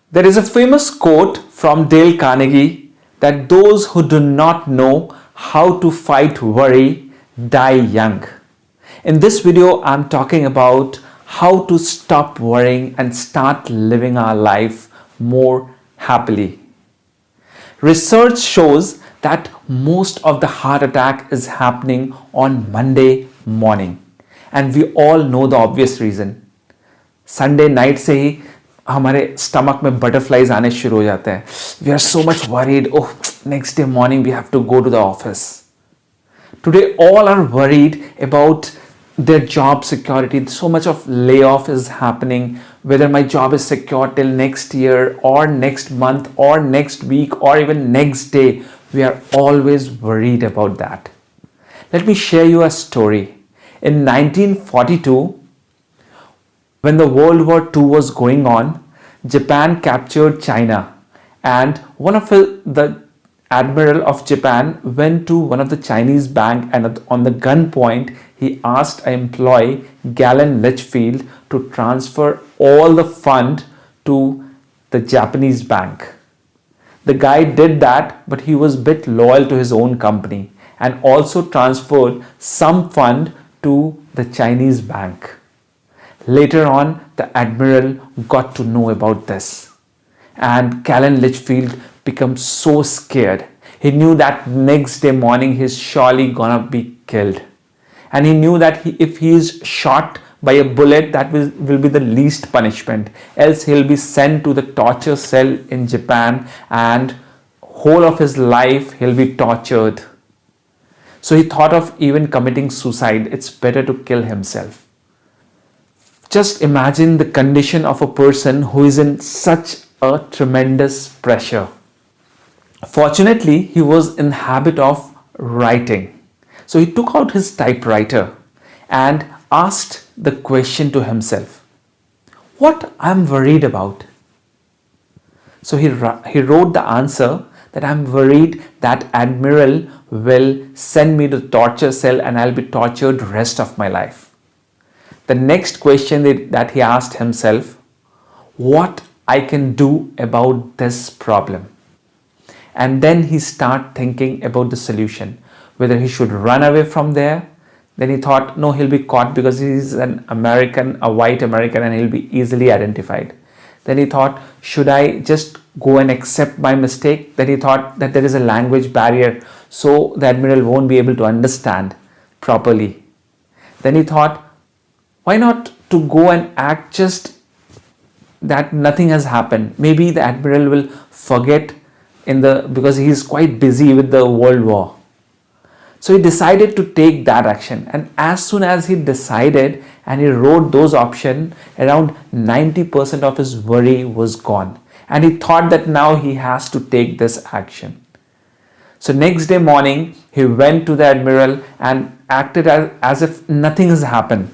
There is a famous quote from Dale Carnegie that those who do not know how to fight worry die young. In this video, I'm talking about how to stop worrying and start living our life more happily. Research shows that most of the heart attack is happening on Monday morning, and we all know the obvious reason. Sunday night से ही हमारे stomach में butterflies आने शुरू हो जाते हैं. We are so much worried. Oh, next day morning we have to go to the office. Today all are worried about their job security. So much of layoff is happening, whether my job is secure till next year or next month or next week or even next day. We are always worried about that. Let me share you a story. In 1942, when the World War II was going on, Japan captured China, and one of the admiral of Japan went to one of the Chinese bank, and on the gunpoint he asked an employee, Galen Litchfield, to transfer all the fund to the Japanese bank. The guy did that, but he was a bit loyal to his own company and also transferred some fund to the Chinese bank. Later on, the admiral got to know about this, and Galen Litchfield became so scared. He knew that next day morning he's surely gonna be killed, and he knew that if he is shot by a bullet, that will be the least punishment, else he'll be sent to the torture cell in Japan, and whole of his life he'll be tortured. So he thought of even committing suicide. It's better to kill himself. Just imagine the condition of a person who is in such a tremendous pressure. Fortunately, he was in the habit of writing. So he took out his typewriter and asked the question to himself, what I'm worried about? So he wrote the answer that I'm worried that admiral will send me to the torture cell and I'll be tortured the rest of my life. The next question that he asked himself, what I can do about this problem? And then he started thinking about the solution, whether he should run away from there. Then he thought, no, he'll be caught because he's an American, a white American, and he'll be easily identified. Then he thought, should I just go and accept my mistake? Then he thought that there is a language barrier, so the admiral won't be able to understand properly. Then he thought, why not to go and act just that nothing has happened? Maybe the admiral will forget because he is quite busy with the World War. So he decided to take that action, and as soon as he decided and he wrote those options, around 90% of his worry was gone, and he thought that now he has to take this action. So next day morning he went to the admiral and acted as if nothing has happened,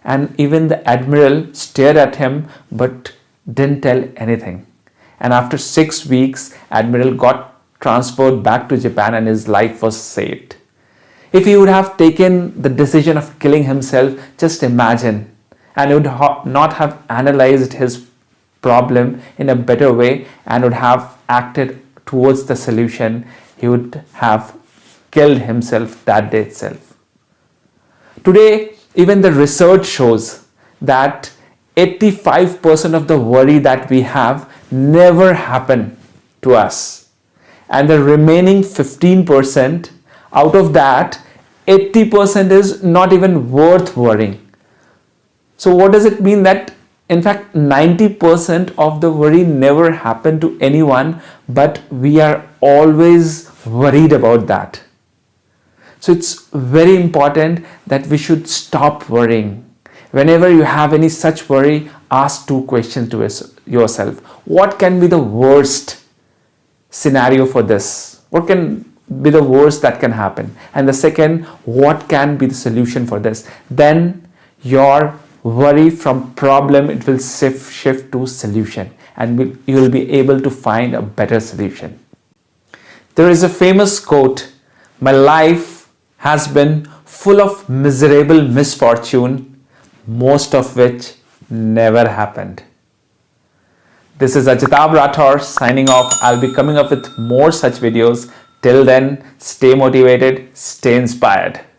and even the admiral stared at him but didn't tell anything. And after 6 weeks, admiral got transferred back to Japan and his life was saved. If he would have taken the decision of killing himself, just imagine, and he would not have analyzed his problem in a better way and would have acted towards the solution, he would have killed himself that day itself. Today, even the research shows that 85% of the worry that we have never happen to us, and the remaining 15%, out of that 80% is not even worth worrying. So what does it mean? That in fact 90% of the worry never happened to anyone, but we are always worried about that. So it's very important that we should stop worrying. Whenever you have any such worry, ask two questions to yourself. What can be the worst scenario for this? What can be the worst that can happen? And the second, what can be the solution for this? Then your worry from problem, it will shift to solution, and you will be able to find a better solution. There is a famous quote, my life has been full of miserable misfortune, most of which never happened. This is Ajitab Rathor signing off. I'll be coming up with more such videos. Till then, stay motivated, stay inspired.